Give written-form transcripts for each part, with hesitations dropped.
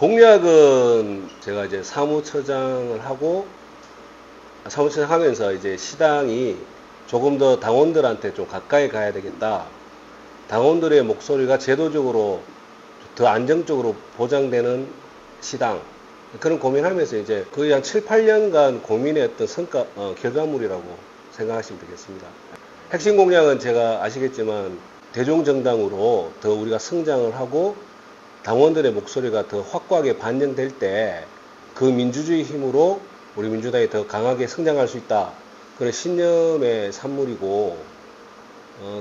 공약은 제가 이제 사무처장을 하고 사무처장 하면서 이제 시당이 조금 더 당원들한테 좀 가까이 가야 되겠다. 당원들의 목소리가 제도적으로 더 안정적으로 보장되는 시당. 그런 고민하면서 이제 거의 한 7, 8년간 고민의 어떤 결과물이라고 생각하시면 되겠습니다. 핵심 공약은 제가 아시겠지만 대종정당으로 더 우리가 성장을 하고 당원들의 목소리가 더 확고하게 반영될 때 그 민주주의 힘으로 우리 민주당이 더 강하게 성장할 수 있다. 그런 신념의 산물이고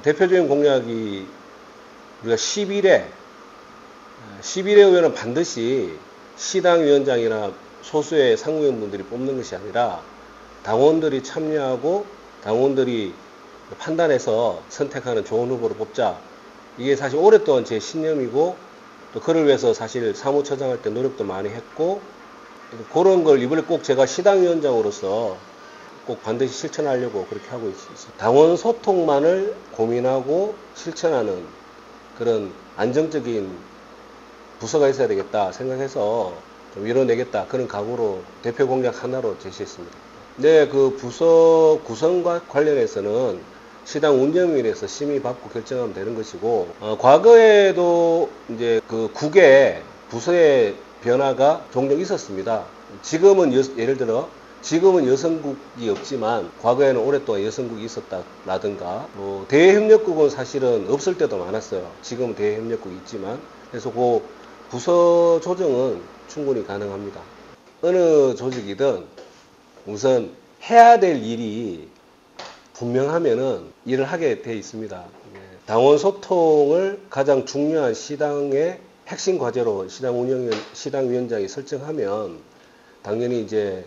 대표적인 공약이 우리가 11회 의원은 반드시 시당위원장이나 소수의 상무위원분들이 뽑는 것이 아니라 당원들이 참여하고 당원들이 판단해서 선택하는 좋은 후보를 뽑자. 이게 사실 오랫동안 제 신념이고 또 그를 위해서 사실 사무처장 할 때 노력도 많이 했고 그런 걸 이번에 꼭 제가 시당위원장으로서 꼭 반드시 실천하려고 그렇게 하고 있습니다. 당원 소통만을 고민하고 실천하는 그런 안정적인 부서가 있어야 되겠다 생각해서 좀 이뤄내겠다 그런 각오로 대표 공약 하나로 제시했습니다. 네, 그 부서 구성과 관련해서는 시당 운영위원회에서 심의 받고 결정하면 되는 것이고 과거에도 이제 그 국의 부서의 변화가 종종 있었습니다. 지금은 예를 들어 지금은 여성국이 없지만 과거에는 오랫동안 여성국이 있었다라든가 대외협력국은 사실은 없을 때도 많았어요. 지금은 대외협력국이 있지만 그래서 그 부서 조정은 충분히 가능합니다. 어느 조직이든 우선 해야 될 일이 분명하면은 일을 하게 돼 있습니다. 당원 소통을 가장 중요한 시당의 핵심 과제로 시당위원장이 설정하면 당연히 이제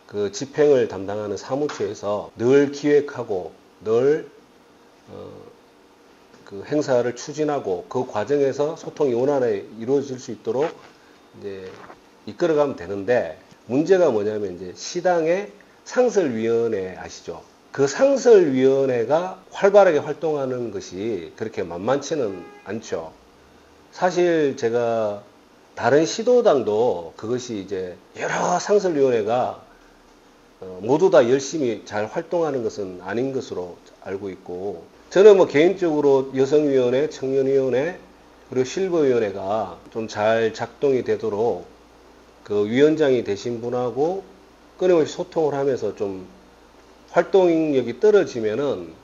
그 집행을 담당하는 사무처에서 늘 기획하고 늘 그 행사를 추진하고 그 과정에서 소통이 원활하게 이루어질 수 있도록 이제 이끌어가면 되는데 문제가 뭐냐면 이제 시당의 상설위원회 아시죠? 그 상설위원회가 활발하게 활동하는 것이 그렇게 만만치는 않죠. 사실 제가 다른 시도당도 그것이 이제 여러 상설위원회가 모두 다 열심히 잘 활동하는 것은 아닌 것으로 알고 있고 저는 뭐 개인적으로 여성위원회, 청년위원회 그리고 실버위원회가 좀 잘 작동이 되도록 그 위원장이 되신 분하고 끊임없이 소통을 하면서 좀 활동력이 떨어지면은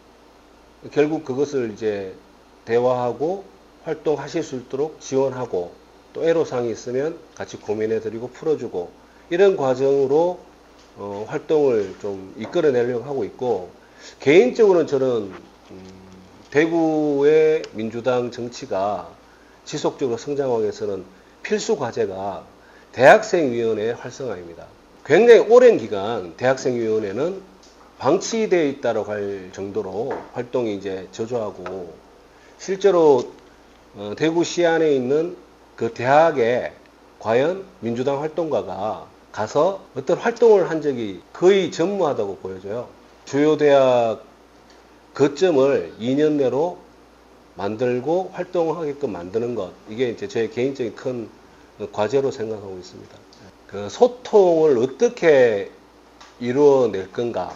결국 그것을 이제 대화하고 활동하실 수 있도록 지원하고 또 애로사항이 있으면 같이 고민해드리고 풀어주고 이런 과정으로 활동을 좀 이끌어내려고 하고 있고 개인적으로는 저는 대구의 민주당 정치가 지속적으로 성장하기 위해서는 필수 과제가 대학생위원회 활성화입니다. 굉장히 오랜 기간 대학생위원회는 방치되어 있다고 할 정도로 활동이 이제 저조하고 실제로 대구시 안에 있는 그 대학에 과연 민주당 활동가가 가서 어떤 활동을 한 적이 거의 전무하다고 보여져요. 주요 대학 거점을 2년 내로 만들고 활동하게끔 만드는 것 이게 이제 제 개인적인 큰 과제로 생각하고 있습니다. 그 소통을 어떻게 이루어낼 건가?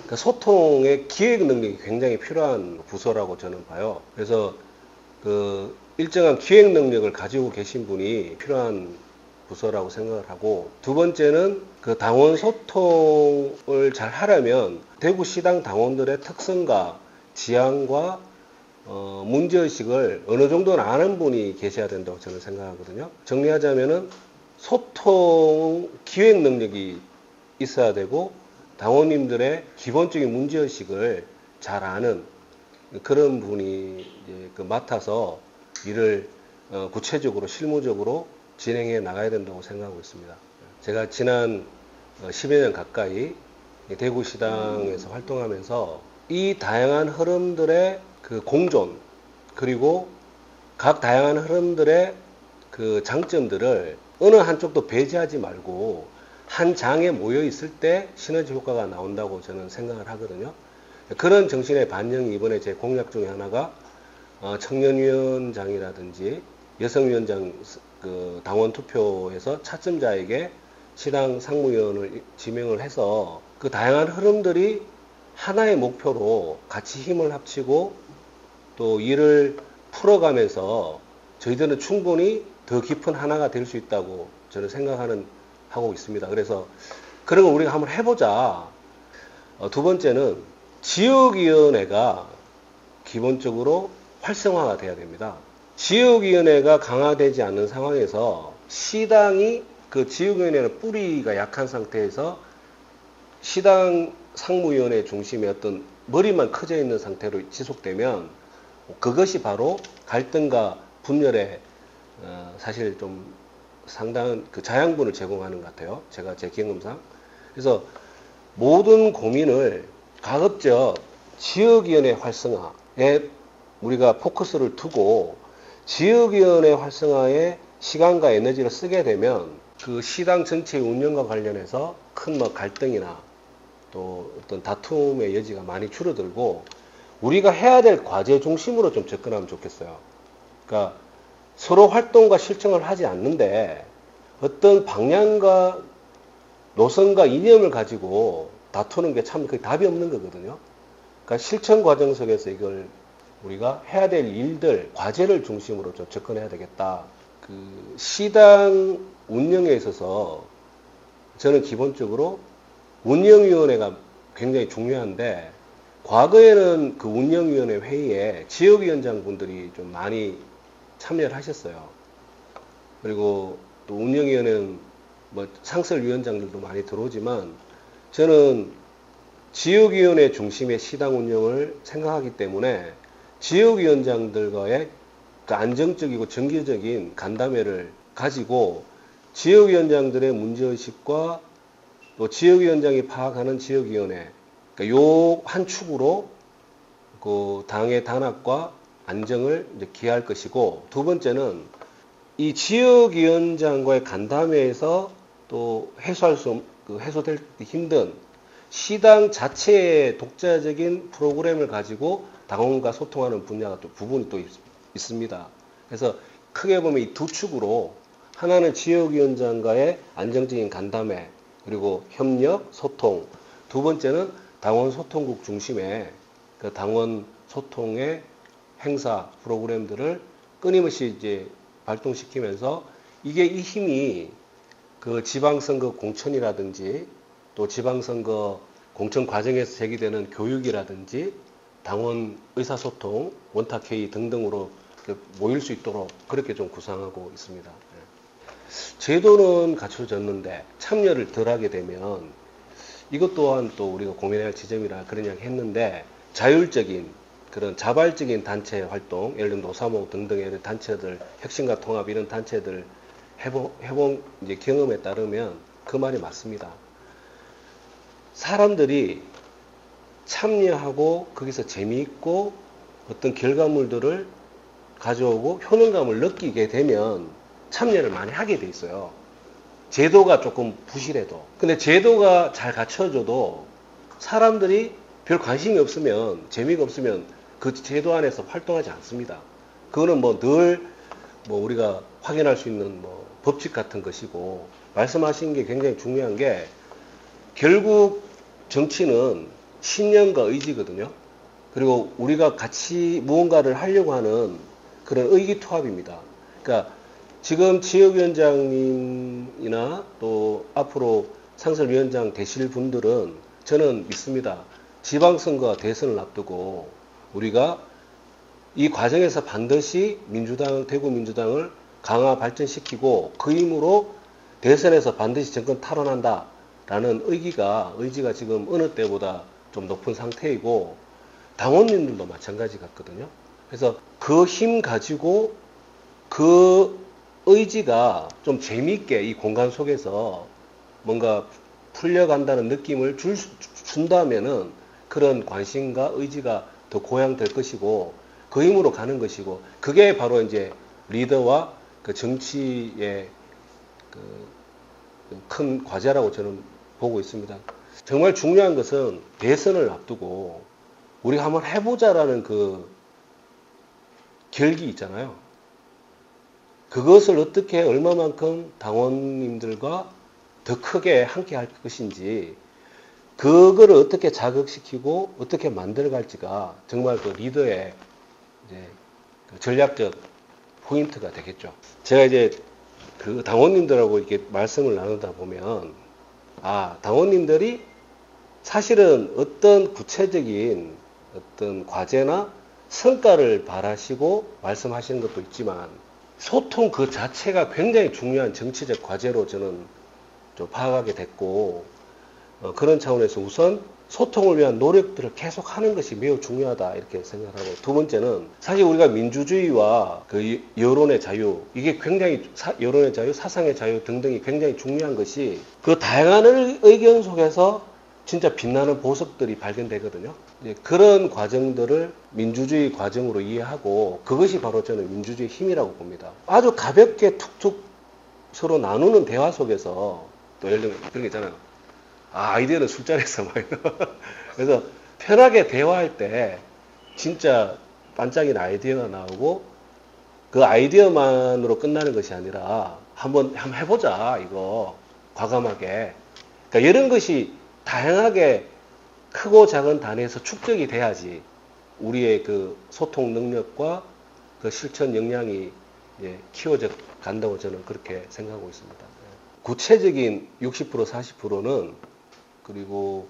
그 소통의 기획 능력이 굉장히 필요한 부서라고 저는 봐요. 그래서 그 일정한 기획 능력을 가지고 계신 분이 필요한 부서라고 생각을 하고 두 번째는 그 당원 소통을 잘 하려면 대구시당 당원들의 특성과 지향과 문제의식을 어느 정도는 아는 분이 계셔야 된다고 저는 생각하거든요. 정리하자면은 소통 기획 능력이 있어야 되고 당원님들의 기본적인 문제의식을 잘 아는 그런 분이 이제 그 맡아서 일을 구체적으로 실무적으로 진행해 나가야 된다고 생각하고 있습니다. 제가 지난 10여 년 가까이 대구시당에서 활동하면서 이 다양한 흐름들의 그 공존 그리고 각 다양한 흐름들의 그 장점들을 어느 한쪽도 배제하지 말고 한 장에 모여 있을 때 시너지 효과가 나온다고 저는 생각을 하거든요. 그런 정신의 반영이 이번에 제 공약 중에 하나가 청년위원장이라든지 여성위원장 그 당원 투표에서 차점자에게 시당 상무위원을 지명을 해서 그 다양한 흐름들이 하나의 목표로 같이 힘을 합치고 또 일을 풀어가면서 저희들은 충분히 더 깊은 하나가 될 수 있다고 저는 하고 있습니다. 그래서 그런 거 우리가 한번 해보자. 두 번째는 지역위원회가 기본적으로 활성화가 돼야 됩니다. 지역위원회가 강화되지 않는 상황에서 시당이 그 지역위원회는 뿌리가 약한 상태에서 시당 상무위원회 중심의 어떤 머리만 커져 있는 상태로 지속되면 그것이 바로 갈등과 분열에 사실 좀 상당한 그 자양분을 제공하는 것 같아요. 제가 제 경험상. 그래서 모든 고민을 가급적 지역위원회 활성화에 우리가 포커스를 두고 지역위원회 활성화에 시간과 에너지를 쓰게 되면 그 시당 전체 운영과 관련해서 큰 뭐 갈등이나 또 어떤 다툼의 여지가 많이 줄어들고 우리가 해야 될 과제 중심으로 좀 접근하면 좋겠어요. 그러니까 서로 활동과 실천을 하지 않는데 어떤 방향과 노선과 이념을 가지고 다투는 게 참 거의 답이 없는 거거든요. 그러니까 실천 과정 속에서 이걸 우리가 해야 될 일들, 과제를 중심으로 좀 접근해야 되겠다. 그 시당 운영에 있어서 저는 기본적으로 운영위원회가 굉장히 중요한데 과거에는 그 운영위원회 회의에 지역위원장분들이 좀 많이 참여를 하셨어요. 그리고 또 운영위원회는 뭐 상설위원장들도 많이 들어오지만 저는 지역위원회 중심의 시당 운영을 생각하기 때문에 지역위원장들과의 그 안정적이고 정기적인 간담회를 가지고 지역위원장들의 문제의식과 또 지역위원장이 파악하는 지역위원회, 그러니까 요 한 축으로 그 당의 단합과 안정을 이제 기할 것이고, 두 번째는 이 지역위원장과의 간담회에서 또 해소될 힘든 시당 자체의 독자적인 프로그램을 가지고 당원과 소통하는 분야가 또 부분이 또 있습니다. 그래서 크게 보면 이 두 축으로 하나는 지역위원장과의 안정적인 간담회, 그리고 협력, 소통. 두 번째는 당원 소통국 중심의 그 당원 소통의 행사 프로그램들을 끊임없이 이제 발동시키면서 이게 이 힘이 그 지방선거 공천이라든지 또 지방선거 공천 과정에서 제기되는 교육이라든지 당원 의사소통, 원탁회의 등등으로 모일 수 있도록 그렇게 좀 구상하고 있습니다. 제도는 갖춰졌는데 참여를 덜 하게 되면 이것 또한 또 우리가 고민해야 할 지점이라 그런 이야기 했는데 자율적인 그런 자발적인 단체 활동, 예를 들면 노사모 등등의 단체들, 혁신과 통합 이런 단체들 해본 이제 경험에 따르면 그 말이 맞습니다. 사람들이 참여하고 거기서 재미있고 어떤 결과물들을 가져오고 효능감을 느끼게 되면 참여를 많이 하게 돼 있어요. 제도가 조금 부실해도. 근데 제도가 잘 갖춰져도 사람들이 별 관심이 없으면, 재미가 없으면 그 제도 안에서 활동하지 않습니다. 그거는 뭐 늘 뭐 우리가 확인할 수 있는 뭐 법칙 같은 것이고, 말씀하신 게 굉장히 중요한 게 결국 정치는 신념과 의지거든요. 그리고 우리가 같이 무언가를 하려고 하는 그런 의기투합입니다. 그러니까 지금 지역위원장님이나 또 앞으로 상설위원장 되실 분들은 저는 믿습니다. 지방선거와 대선을 앞두고 우리가 이 과정에서 반드시 대구 민주당을 강화 발전시키고 그 힘으로 대선에서 반드시 정권 탈환한다라는 의지가 지금 어느 때보다 좀 높은 상태이고 당원님들도 마찬가지 같거든요. 그래서 그 힘 가지고 그 의지가 좀 재미있게 이 공간 속에서 뭔가 풀려간다는 느낌을 준다면은 그런 관심과 의지가 더 고양될 것이고 그 힘으로 가는 것이고 그게 바로 이제 리더와 그 정치의 그 큰 과제라고 저는 보고 있습니다. 정말 중요한 것은 대선을 앞두고 우리가 한번 해보자라는 그 결기 있잖아요. 그것을 어떻게 얼마만큼 당원님들과 더 크게 함께 할 것인지 그거를 어떻게 자극시키고 어떻게 만들어갈지가 정말 그 리더의 이제 그 전략적 포인트가 되겠죠. 제가 이제 그 당원님들하고 이렇게 말씀을 나누다 보면 당원님들이 사실은 어떤 구체적인 어떤 과제나 성과를 바라시고 말씀하시는 것도 있지만 소통 그 자체가 굉장히 중요한 정치적 과제로 저는 좀 파악하게 됐고 그런 차원에서 우선 소통을 위한 노력들을 계속 하는 것이 매우 중요하다 이렇게 생각하고 두 번째는 사실 우리가 민주주의와 그 여론의 자유 이게 굉장히 여론의 자유, 사상의 자유 등등이 굉장히 중요한 것이 그 다양한 의견 속에서 진짜 빛나는 보석들이 발견되거든요. 그런 과정들을 민주주의 과정으로 이해하고 그것이 바로 저는 민주주의 힘이라고 봅니다. 아주 가볍게 툭툭 서로 나누는 대화 속에서 또 예를 들면 그런 게 있잖아요. 아이디어는 술자리에서 막 그래서 편하게 대화할 때 진짜 반짝이는 아이디어가 나오고 그 아이디어만으로 끝나는 것이 아니라 한번 해보자 이거 과감하게 그러니까 이런 것이 다양하게 크고 작은 단위에서 축적이 돼야지 우리의 그 소통 능력과 그 실천 역량이 키워져 간다고 저는 그렇게 생각하고 있습니다. 구체적인 60% 40%는 그리고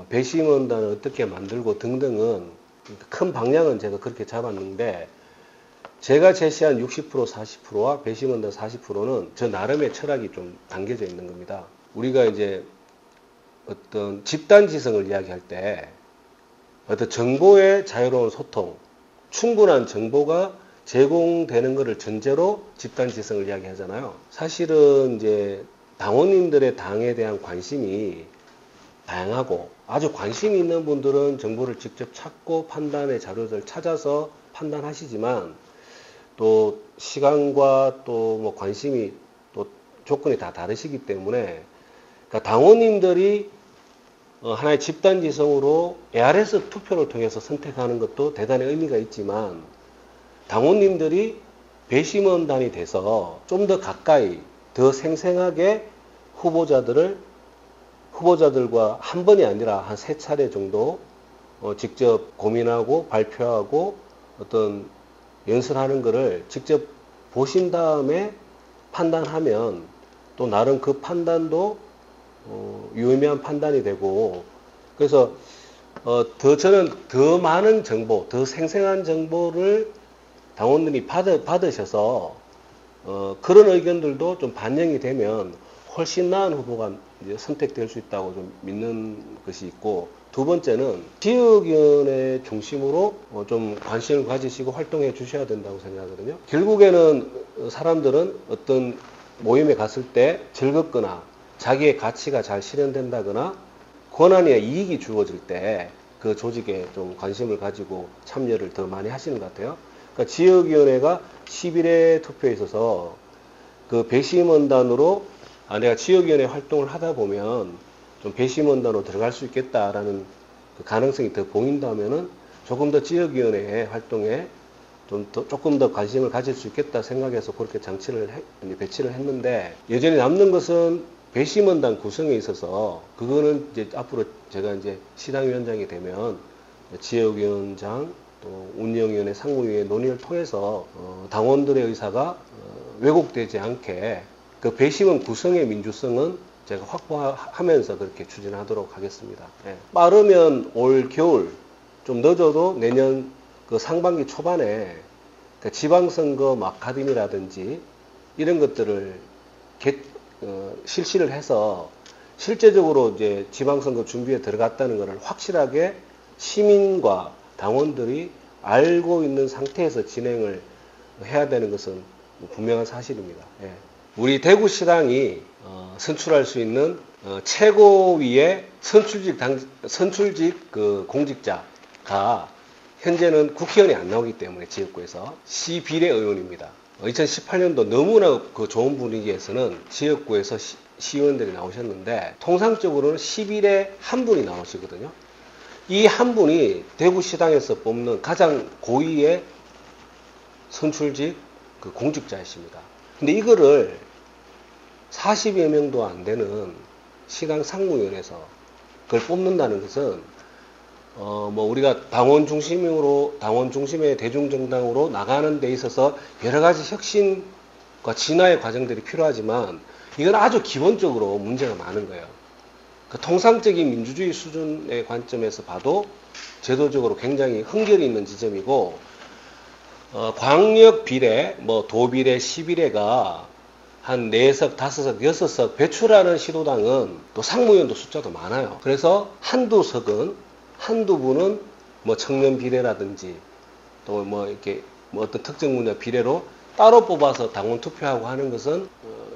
배심원단을 어떻게 만들고 등등은 큰 방향은 제가 그렇게 잡았는데 제가 제시한 60% 40%와 배심원단 40%는 저 나름의 철학이 좀 담겨져 있는 겁니다. 우리가 이제 어떤 집단지성을 이야기할 때 어떤 정보의 자유로운 소통, 충분한 정보가 제공되는 것을 전제로 집단지성을 이야기하잖아요. 사실은 이제 당원님들의 당에 대한 관심이 다양하고 아주 관심이 있는 분들은 정보를 직접 찾고 판단의 자료들을 찾아서 판단하시지만 또 시간과 또 뭐 관심이 또 조건이 다 다르시기 때문에 그러니까 당원님들이 하나의 집단지성으로 ARS 투표를 통해서 선택하는 것도 대단히 의미가 있지만 당원님들이 배심원단이 돼서 좀 더 가까이 더 생생하게 후보자들과 한 번이 아니라 한 3차례 정도 직접 고민하고 발표하고 어떤 연설하는 것을 직접 보신 다음에 판단하면 또 나름 그 판단도 유의미한 판단이 되고 그래서 저는 더 많은 정보, 더 생생한 정보를 당원들이 받으셔서 그런 의견들도 좀 반영이 되면 훨씬 나은 후보가 이제 선택될 수 있다고 좀 믿는 것이 있고 두 번째는 지역위원회 중심으로 좀 관심을 가지시고 활동해 주셔야 된다고 생각하거든요. 결국에는 사람들은 어떤 모임에 갔을 때 즐겁거나 자기의 가치가 잘 실현된다거나 권한이나 이익이 주어질 때 그 조직에 좀 관심을 가지고 참여를 더 많이 하시는 것 같아요. 그러니까 지역위원회가 11회 투표에 있어서 그 배심원단으로 내가 지역위원회 활동을 하다 보면 좀 배심원단으로 들어갈 수 있겠다라는 그 가능성이 더 보인다면은 조금 더 지역위원회 활동에 조금 더 관심을 가질 수 있겠다 생각해서 그렇게 배치를 했는데 여전히 남는 것은 배심원단 구성에 있어서 그거는 이제 앞으로 제가 이제 시당위원장이 되면 지역위원장 또 운영위원회, 상무위원회 논의를 통해서 당원들의 의사가 왜곡되지 않게 그 배심원 구성의 민주성은 제가 확보하면서 그렇게 추진하도록 하겠습니다. 빠르면 올 겨울, 좀 늦어도 내년 그 상반기 초반에 그 지방선거 아카데미라든지 이런 것들을 실시를 해서 실제적으로 이제 지방선거 준비에 들어갔다는 것을 확실하게 시민과 당원들이 알고 있는 상태에서 진행을 해야 되는 것은 분명한 사실입니다. 우리 대구시당이 선출할 수 있는 최고위의 선출직 그 공직자가 현재는 국회의원이 안 나오기 때문에 지역구에서 시비례 의원입니다. 2018년도 너무나 그 좋은 분위기에서는 지역구에서 시의원들이 나오셨는데 통상적으로는 11에 한 분이 나오시거든요. 이 한 분이 대구시당에서 뽑는 가장 고위의 선출직 그 공직자이십니다. 근데 이거를 40여 명도 안 되는 시당 상무위원회에서 그걸 뽑는다는 것은 뭐 우리가 당원 중심의 대중정당으로 나가는 데 있어서 여러 가지 혁신과 진화의 과정들이 필요하지만 이건 아주 기본적으로 문제가 많은 거예요. 그 통상적인 민주주의 수준의 관점에서 봐도 제도적으로 굉장히 흥결이 있는 지점이고, 광역 비례, 뭐 도비례, 시비례가 한 4석, 5석, 6석 배출하는 시도당은 또 상무위원도 숫자도 많아요. 그래서 한두 분은 뭐 청년 비례라든지 또 뭐 이렇게 뭐 어떤 특정 분야 비례로 따로 뽑아서 당원 투표하고 하는 것은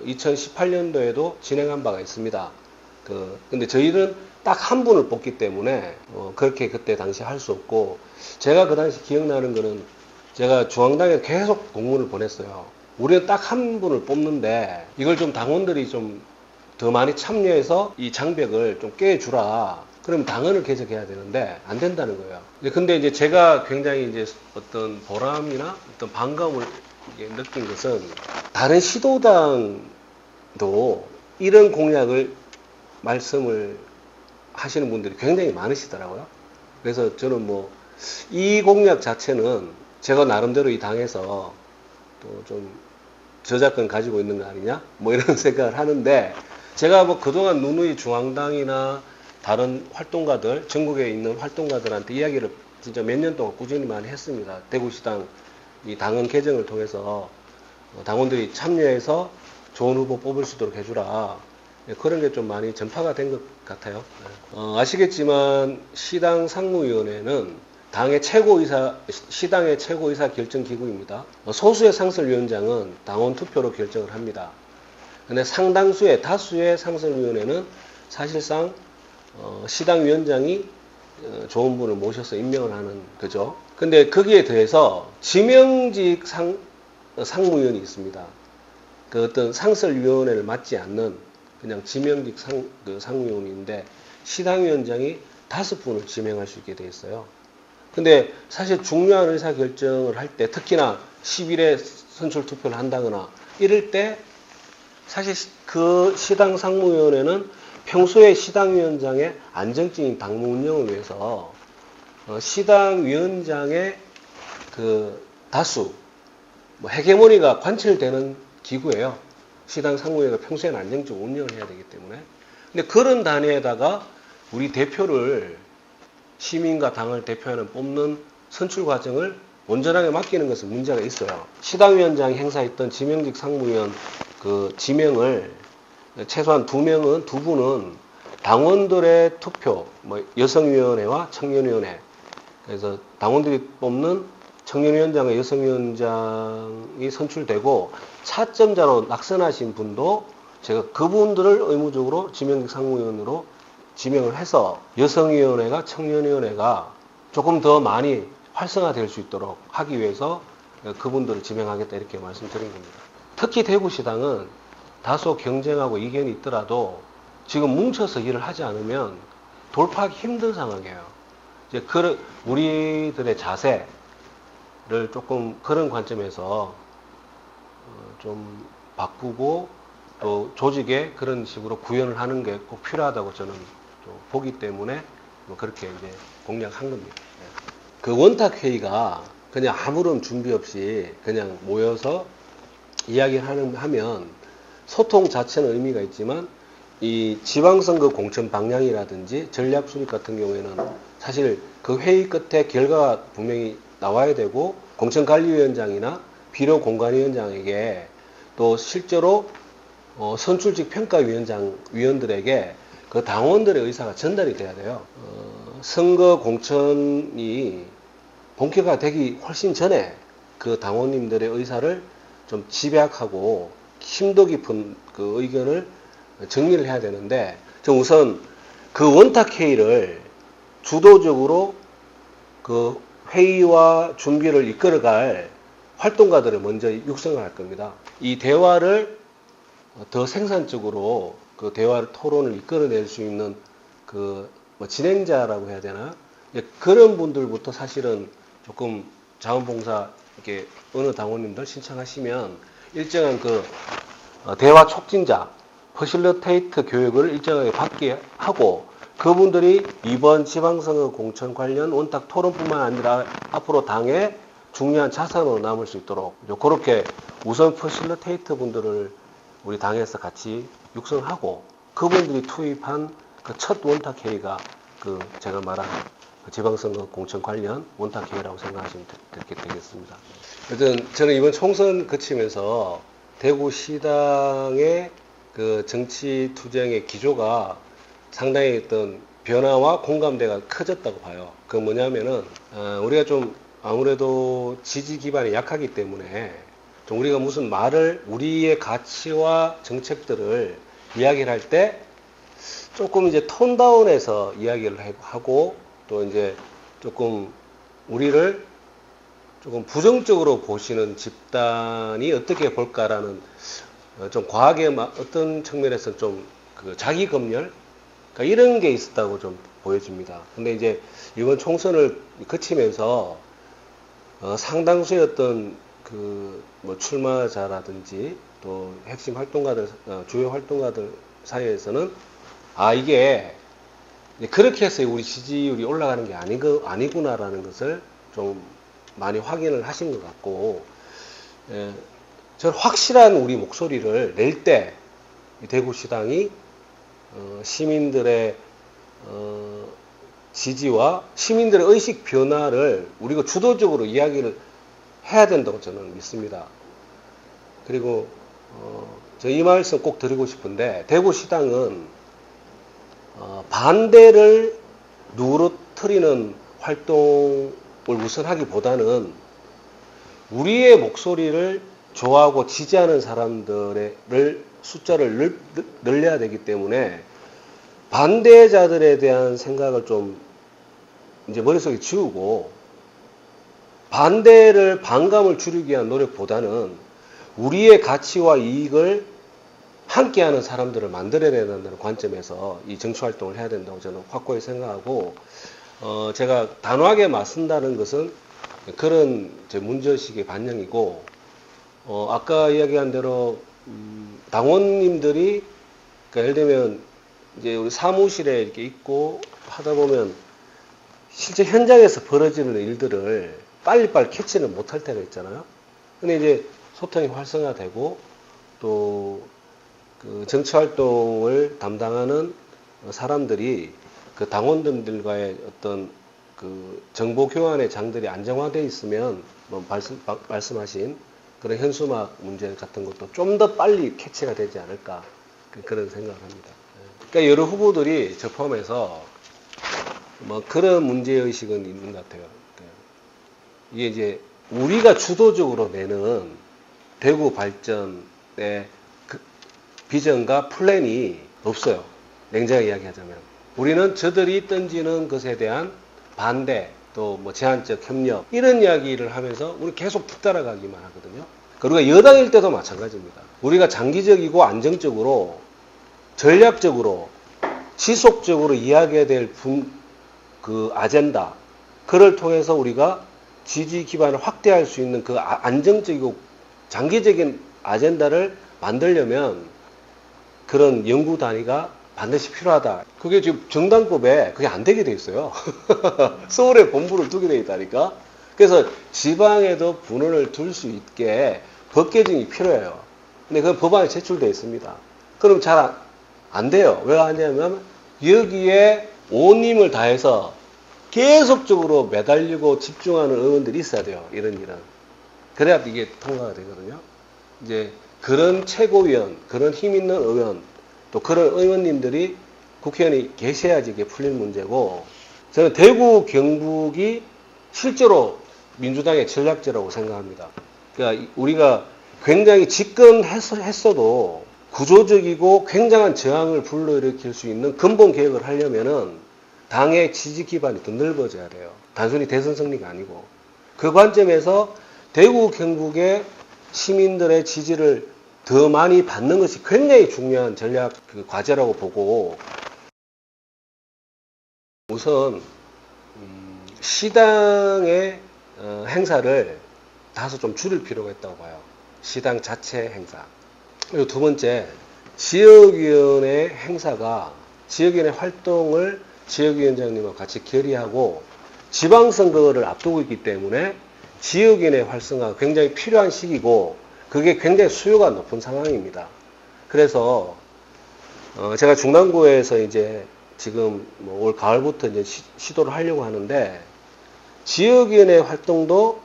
2018년도에도 진행한 바가 있습니다. 근데 저희는 딱 한 분을 뽑기 때문에 그렇게 그때 당시 할 수 없고, 제가 그 당시 기억나는 거는 제가 중앙당에 계속 공문을 보냈어요. 우리는 딱 한 분을 뽑는데 이걸 좀 당원들이 좀 더 많이 참여해서 이 장벽을 좀 깨주라. 그러면 당헌을 개정해야 되는데 안 된다는 거예요. 근데 이제 제가 굉장히 이제 어떤 보람이나 어떤 반감을 느낀 것은, 다른 시도당도 이런 공약을 말씀을 하시는 분들이 굉장히 많으시더라고요. 그래서 저는 뭐 이 공약 자체는 제가 나름대로 이 당에서 또 좀 저작권 가지고 있는 거 아니냐 뭐 이런 생각을 하는데, 제가 뭐 그동안 누누이 중앙당이나 다른 활동가들, 전국에 있는 활동가들한테 이야기를 진짜 몇 년 동안 꾸준히 많이 했습니다. 대구시당 이 당헌 개정을 통해서 당원들이 참여해서 좋은 후보 뽑을 수 있도록 해주라. 그런 게 좀 많이 전파가 된 것 같아요. 아시겠지만 시당 상무위원회는 시당의 최고의사 결정기구입니다. 소수의 상설위원장은 당원 투표로 결정을 합니다. 근데 다수의 상설위원회는 사실상 시당위원장이 좋은 분을 모셔서 임명을 하는 거죠. 근데 거기에 더해서 지명직 상무위원이 있습니다. 그 어떤 상설위원회를 맡지 않는 그냥 지명직 상무위원인데, 시당위원장이 5분을 지명할 수 있게 되어 있어요. 근데 사실 중요한 의사결정을 할 때, 특히나 10일에 선출투표를 한다거나 이럴 때, 사실 그 시당 상무위원회는 평소에 시당위원장의 안정적인 당무 운영을 위해서 시당위원장의 그 다수, 뭐 헤게모니가 관철되는 기구예요. 시당 상무위원회가 평소에는 안정적으로 운영을 해야 되기 때문에. 근데 그런 단위에다가 우리 대표를, 시민과 당을 대표하는 뽑는 선출 과정을 온전하게 맡기는 것은 문제가 있어요. 시당위원장이 행사했던 지명직 상무위원 그 지명을 최소한 두 분은 당원들의 투표, 뭐 여성위원회와 청년위원회, 그래서 당원들이 뽑는 청년위원장과 여성위원장이 선출되고 차점자로 낙선하신 분도 제가 그분들을 의무적으로 지명직 상무위원으로 지명을 해서 여성위원회가 청년위원회가 조금 더 많이 활성화될 수 있도록 하기 위해서 그분들을 지명하겠다 이렇게 말씀드린 겁니다. 특히 대구시당은 다소 경쟁하고 이견이 있더라도 지금 뭉쳐서 일을 하지 않으면 돌파하기 힘든 상황이에요. 이제 우리들의 자세를 조금 그런 관점에서 좀 바꾸고 또 조직에 그런 식으로 구현을 하는 게 꼭 필요하다고 저는 보기 때문에 뭐 그렇게 이제 공략한 겁니다. 그 원탁회의가 그냥 아무런 준비 없이 그냥 모여서 이야기를 하면 소통 자체는 의미가 있지만, 이 지방선거 공천 방향이라든지 전략 수립 같은 경우에는 사실 그 회의 끝에 결과가 분명히 나와야 되고, 공천관리위원장이나 비료공관위원장에게 또 실제로 선출직 평가위원들에게 그 당원들의 의사가 전달이 돼야 돼요. 선거 공천이 본격화되기 훨씬 전에 그 당원님들의 의사를 좀 집약하고 심도 깊은 그 의견을 정리를 해야 되는데, 우선 그 원탁회의를 주도적으로 그 회의와 준비를 이끌어갈 활동가들을 먼저 육성을 할 겁니다. 이 대화를 더 생산적으로 그 대화를 토론을 이끌어낼 수 있는 그 뭐 진행자라고 해야 되나? 그런 분들부터 사실은 조금 자원봉사 이렇게 어느 당원님들 신청하시면 일정한 그 대화 촉진자, 퍼실리테이터 교육을 일정하게 받게 하고 그분들이 이번 지방선거 공천 관련 원탁 토론뿐만 아니라 앞으로 당의 중요한 자산으로 남을 수 있도록 그렇게 우선 퍼실리테이터 분들을 우리 당에서 같이 육성하고 그분들이 투입한 그 첫 원탁 회의가 그 제가 말한 지방선거 공천 관련 원탁 회의라고 생각하시면 되겠습니다. 어쨌든 저는 이번 총선 거치면서 대구시당의 그 정치 투쟁의 기조가 상당히 어떤 변화와 공감대가 커졌다고 봐요. 그 뭐냐면은 우리가 좀 아무래도 지지 기반이 약하기 때문에 좀 우리가 무슨 말을 우리의 가치와 정책들을 이야기를 할 때 조금 이제 톤 다운해서 이야기를 하고 또 이제 조금 우리를 조금 부정적으로 보시는 집단이 어떻게 볼까라는 좀 과하게 어떤 측면에서 좀 그 자기 검열 그러니까 이런 게 있었다고 좀 보여집니다. 근데 이제 이번 총선을 거치면서 상당수의 어떤 그 뭐 출마자라든지 또 핵심 활동가들 주요 활동가들 사이에서는 이게 그렇게 해서 우리 지지율이 올라가는 게 아니구나라는 것을 좀 많이 확인을 하신 것 같고, 저는 확실한 우리 목소리를 낼 때 대구시당이 시민들의 지지와 시민들의 의식 변화를 우리가 주도적으로 이야기를 해야 된다고 저는 믿습니다. 그리고 저 이 말씀 꼭 드리고 싶은데 대구시당은 반대를 누그러뜨리는 활동을 우선하기보다는 우리의 목소리를 좋아하고 지지하는 사람들을 숫자를 늘려야 되기 때문에 반대자들에 대한 생각을 좀 이제 머릿속에 지우고 반감을 줄이기 위한 노력보다는 우리의 가치와 이익을 함께하는 사람들을 만들어야 된다는 관점에서 이 정치활동을 해야 된다고 저는 확고히 생각하고 제가 단호하게 맞선다는 것은 그런 제 문제의식의 반영이고 아까 이야기한 대로 당원님들이 그러니까 예를 들면 이제 우리 사무실에 이렇게 있고 하다 보면 실제 현장에서 벌어지는 일들을 빨리빨리 캐치는 못할 때가 있잖아요. 근데 이제 소통이 활성화되고 또 그 정치활동을 담당하는 사람들이 그 당원들과의 어떤 그 정보 교환의 장들이 안정화되어 있으면 뭐 말씀하신 그런 현수막 문제 같은 것도 좀 더 빨리 캐치가 되지 않을까 그런 생각을 합니다. 그러니까 여러 후보들이 저 포함해서 뭐 그런 문제의식은 있는 것 같아요. 이게 이제 우리가 주도적으로 내는 대구 발전의 그 비전과 플랜이 없어요. 냉정하게 이야기하자면. 우리는 저들이 던지는 것에 대한 반대, 또 뭐 제한적 협력, 이런 이야기를 하면서 우리 계속 뒤따라가기만 하거든요. 그리고 여당일 때도 마찬가지입니다. 우리가 장기적이고 안정적으로, 전략적으로, 지속적으로 이야기해야 될 그 아젠다, 그를 통해서 우리가 지지 기반을 확대할 수 있는 그 안정적이고 장기적인 아젠다를 만들려면 그런 연구 단위가 반드시 필요하다. 그게 지금 정당법에 그게 안 되게 돼 있어요. 서울에 본부를 두게 돼 있다니까. 그래서 지방에도 분원을 둘 수 있게 법 개정이 필요해요. 근데 그 법안이 제출되어 있습니다. 그럼 잘 안 돼요. 왜 하냐면 여기에 온 힘을 다해서 계속적으로 매달리고 집중하는 의원들이 있어야 돼요. 이런 일은. 그래야 이게 통과가 되거든요. 이제 그런 최고위원, 그런 힘 있는 의원, 또 그런 의원님들이 국회의원이 계셔야지 이게 풀릴 문제고, 저는 대구 경북이 실제로 민주당의 전략제라고 생각합니다. 그러니까 우리가 굉장히 집권했어도 구조적이고 굉장한 저항을 불러일으킬 수 있는 근본 개혁을 하려면은 당의 지지 기반이 더 넓어져야 돼요. 단순히 대선 승리가 아니고. 그 관점에서 대구 경북의 시민들의 지지를 더 많이 받는 것이 굉장히 중요한 전략 과제라고 보고, 우선 시당의 행사를 다소 좀 줄일 필요가 있다고 봐요. 시당 자체 행사. 그리고 두 번째, 지역위원회 행사가 지역위원회 활동을 지역위원장님과 같이 결의하고 지방선거를 앞두고 있기 때문에 지역위원회 활성화가 굉장히 필요한 시기고 그게 굉장히 수요가 높은 상황입니다. 그래서 제가 중랑구에서 이제 지금 뭐 올 가을부터 이제 시도를 하려고 하는데 지역위원회 활동도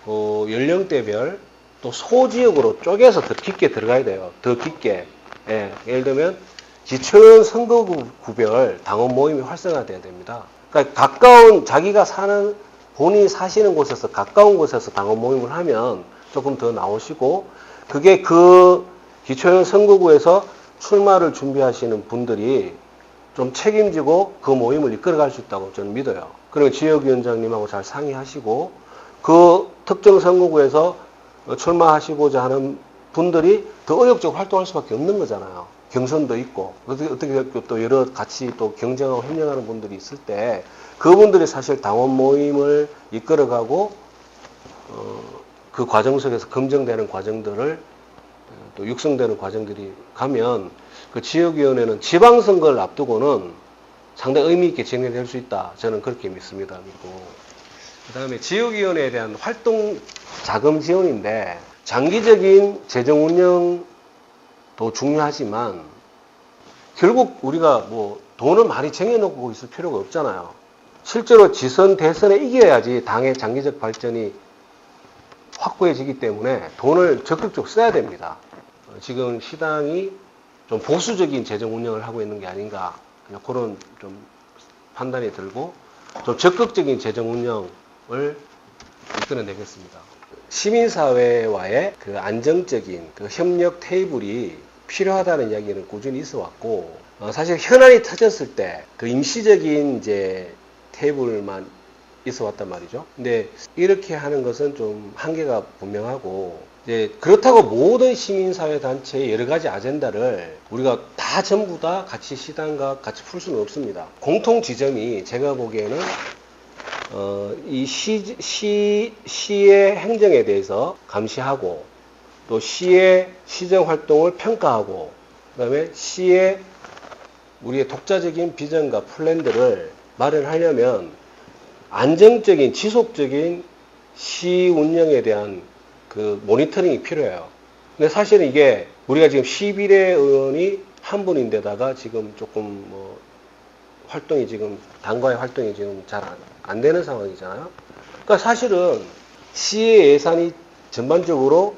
연령대별 또 소지역으로 쪼개서 더 깊게 들어가야 돼요. 더 깊게. 예, 예를 들면 기초의원 선거구별 당원 모임이 활성화돼야 됩니다. 그러니까 가까운 자기가 사는 본인이 사시는 곳에서 가까운 곳에서 당원 모임을 하면 조금 더 나오시고 그게 그 기초의원 선거구에서 출마를 준비하시는 분들이 좀 책임지고 그 모임을 이끌어갈 수 있다고 저는 믿어요. 그리고 지역위원장님하고 잘 상의하시고 그 특정 선거구에서 출마하시고자 하는 분들이 더 의욕적으로 활동할 수밖에 없는 거잖아요. 경선도 있고 어떻게 또 여러 같이 또 경쟁하고 협력하는 분들이 있을 때 그분들이 사실 당원 모임을 이끌어가고 그 과정 속에서 검증되는 과정들을 또 육성되는 과정들이 가면 그 지역위원회는 지방선거를 앞두고는 상당히 의미 있게 진행될 수 있다. 저는 그렇게 믿습니다. 믿고. 그 다음에 지역위원회에 대한 활동 자금 지원인데 장기적인 재정 운영도 중요하지만 결국 우리가 뭐 돈을 많이 쟁여놓고 있을 필요가 없잖아요. 실제로 지선 대선에 이겨야지 당의 장기적 발전이 확고해지기 때문에 돈을 적극적으로 써야 됩니다. 지금 시당이 좀 보수적인 재정 운영을 하고 있는 게 아닌가 그런 좀 판단이 들고 좀 적극적인 재정 운영을 이끌어내겠습니다. 시민사회와의 그 안정적인 그 협력 테이블이 필요하다는 이야기는 꾸준히 있어 왔고 사실 현안이 터졌을 때 그 임시적인 이제 테이블만 있어 왔단 말이죠. 근데 이렇게 하는 것은 좀 한계가 분명하고 이제 그렇다고 모든 시민사회 단체의 여러 가지 아젠다를 우리가 다 전부 다 같이 시당과 같이 풀 수는 없습니다. 공통 지점이 제가 보기에는 이 시의 행정에 대해서 감시하고 또 시의 시정 활동을 평가하고 그다음에 시의 우리의 독자적인 비전과 플랜들을 마련하려면 안정적인 지속적인 시 운영에 대한 그 모니터링이 필요해요. 근데 사실은 이게 우리가 지금 11회 의원이 한 분인데다가 지금 조금 뭐 활동이 지금 당과의 활동이 지금 잘 안 되는 상황이잖아요. 그러니까 사실은 시의 예산이 전반적으로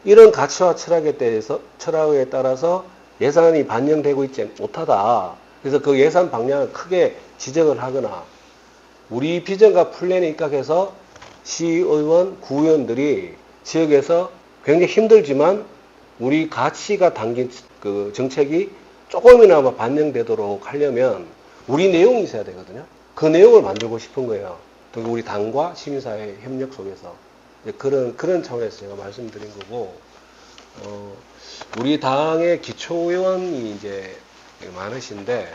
이런 가치와 철학에 따라서 예산이 반영되고 있지 못하다. 그래서 그 예산 방향을 크게 지적을 하거나 우리 비전과 플랜에 입각해서 시의원, 구의원들이 지역에서 굉장히 힘들지만 우리 가치가 담긴 그 정책이 조금이나마 반영되도록 하려면 우리 내용이 있어야 되거든요. 그 내용을 만들고 싶은 거예요. 우리 당과 시민사회 협력 속에서 그런 차원에서 제가 말씀드린 거고 우리 당의 기초의원이 이제 많으신데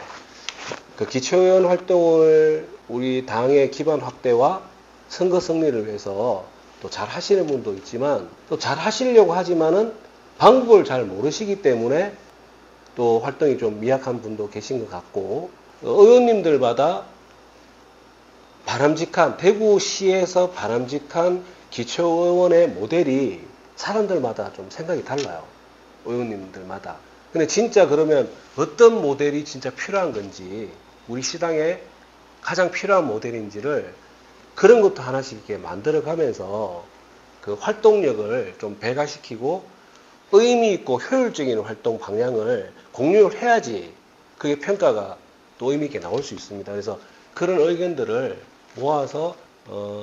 그 기초의원 활동을 우리 당의 기반 확대와 선거 승리를 위해서 또 잘 하시는 분도 있지만 또 잘 하시려고 하지만은 방법을 잘 모르시기 때문에 또 활동이 좀 미약한 분도 계신 것 같고 의원님들마다 바람직한 대구시에서 바람직한 기초의원의 모델이 사람들마다 좀 생각이 달라요. 의원님들마다. 근데 진짜 그러면 어떤 모델이 진짜 필요한 건지 우리 시당에 가장 필요한 모델인지를 그런 것도 하나씩 이렇게 만들어가면서 그 활동력을 좀 배가시키고 의미 있고 효율적인 활동 방향을 공유를 해야지 그게 평가가 또 의미 있게 나올 수 있습니다. 그래서 그런 의견들을 모아서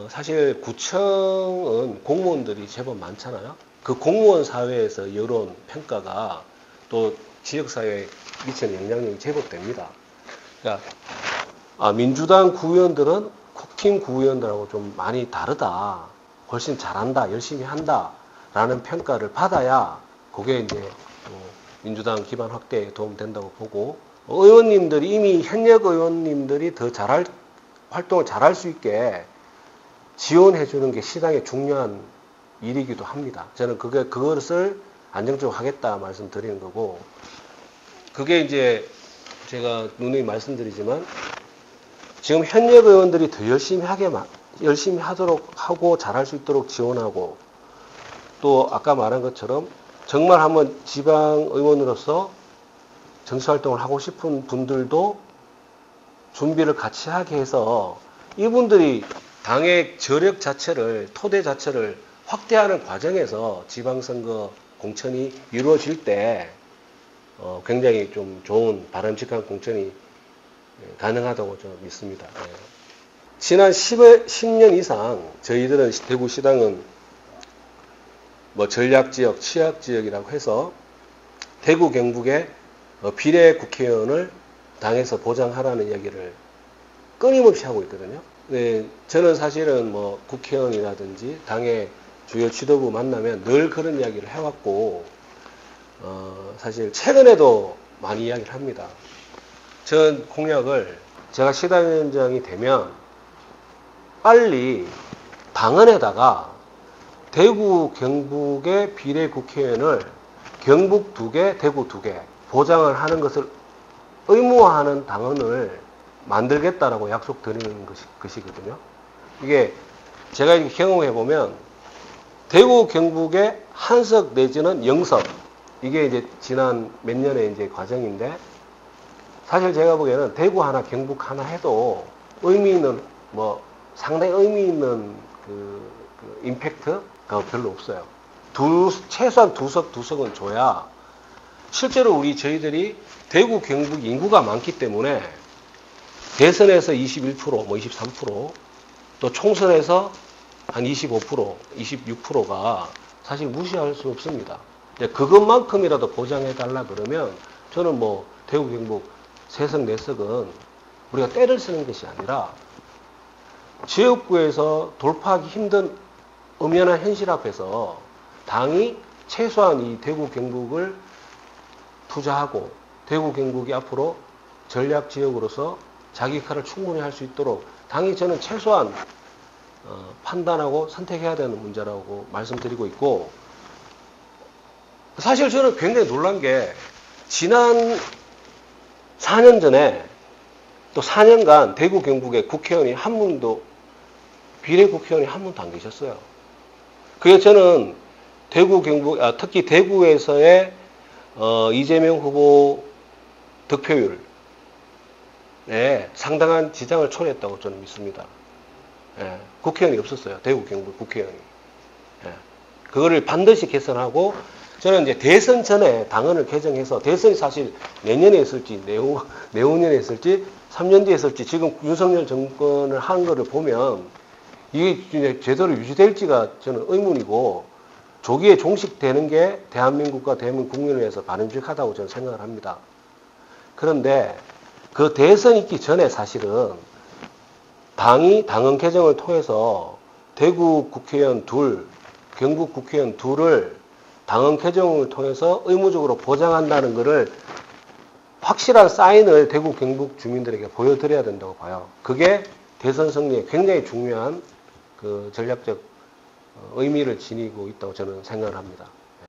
사실 구청은 공무원들이 제법 많잖아요. 그 공무원 사회에서 여론 평가가 또 지역사회에 미치는 영향력이 제법 됩니다. 그러니까 민주당 구의원들은 국힘 구의원들하고 좀 많이 다르다. 훨씬 잘한다. 열심히 한다. 라는 평가를 받아야 그게 이제 민주당 기반 확대에 도움된다고 보고 의원님들이 이미 현역 의원님들이 더 활동을 잘할 수 있게 지원해 주는 게 시당의 중요한 일이기도 합니다. 저는 그것을 안정적으로 하겠다 말씀드리는 거고, 그게 이제 제가 누누이 말씀드리지만 지금 현역 의원들이 더 열심히 하도록 하고 잘할 수 있도록 지원하고, 또 아까 말한 것처럼 정말 한번 지방 의원으로서 정치활동을 하고 싶은 분들도 준비를 같이 하게 해서 이분들이 당의 저력 자체를, 토대 자체를 확대하는 과정에서 지방선거 공천이 이루어질 때 굉장히 좀 좋은 바람직한 공천이 가능하다고 저는 믿습니다. 지난 10년 이상 저희들은 대구시당은 뭐 전략지역, 취약지역이라고 해서 대구 경북의 비례 국회의원을 당에서 보장하라는 이야기를 끊임없이 하고 있거든요. 저는 사실은 뭐 국회의원이라든지 당의 주요 지도부 만나면 늘 그런 이야기를 해왔고, 사실 최근에도 많이 이야기를 합니다. 전 공약을 제가 시당위원장이 되면 빨리 당헌에다가 대구 경북의 비례 국회의원을 경북 2개, 대구 2개 보장을 하는 것을 의무화하는 당헌을 만들겠다라고 약속드리는 것이거든요. 이게 제가 이렇게 경험해 보면 대구 경북의 한석 내지는 0석, 이게 이제 지난 몇 년의 이제 과정인데, 사실 제가 보기에는 대구 하나 경북 하나 해도 의미 있는, 뭐 상당히 의미 있는 그 임팩트가 별로 없어요. 최소한 두 석은 줘야, 실제로 저희들이 대구 경북 인구가 많기 때문에 대선에서 21%, 뭐 23%, 또 총선에서 한 25%, 26%가 사실 무시할 수 없습니다. 그것만큼이라도 보장해달라 그러면 저는 뭐 대구 경북 3석, 4석은 우리가 때를 쓰는 것이 아니라 지역구에서 돌파하기 힘든 엄연한 현실 앞에서 당이 최소한 이 대구 경북을 투자하고 대구 경북이 앞으로 전략 지역으로서 자기 역할을 충분히 할 수 있도록 당이 저는 최소한 판단하고 선택해야 되는 문제라고 말씀드리고 있고, 사실 저는 굉장히 놀란 게 지난 4년 전에 또 4년간 대구 경북의 국회의원이 한 분도, 비례 국회의원이 한 분도 안 계셨어요. 그래서 저는 대구 경북, 특히 대구에서의 이재명 후보 득표율에 상당한 지장을 초래했다고 저는 믿습니다. 국회의원이 없었어요. 대구 경북 국회의원이. 그거를 반드시 개선하고, 저는 이제 대선 전에 당헌을 개정해서, 대선이 사실 내년에 있을지, 내후년에 있을지, 3년 뒤에 있을지, 지금 윤석열 정권을 하는 거를 보면 이게 이제 제대로 유지될지가 저는 의문이고, 조기에 종식되는 게 대한민국과 대한민국 국민을 위해서 바람직하다고 저는 생각을 합니다. 그런데 그 대선 있기 전에 사실은 당이 당헌 개정을 통해서 대구 국회의원 둘, 경북 국회의원 둘을 당헌 개정을 통해서 의무적으로 보장한다는 것을 확실한 사인을 대구 경북 주민들에게 보여드려야 된다고 봐요. 그게 대선 승리에 굉장히 중요한 그 전략적 의미를 지니고 있다고 저는 생각을 합니다.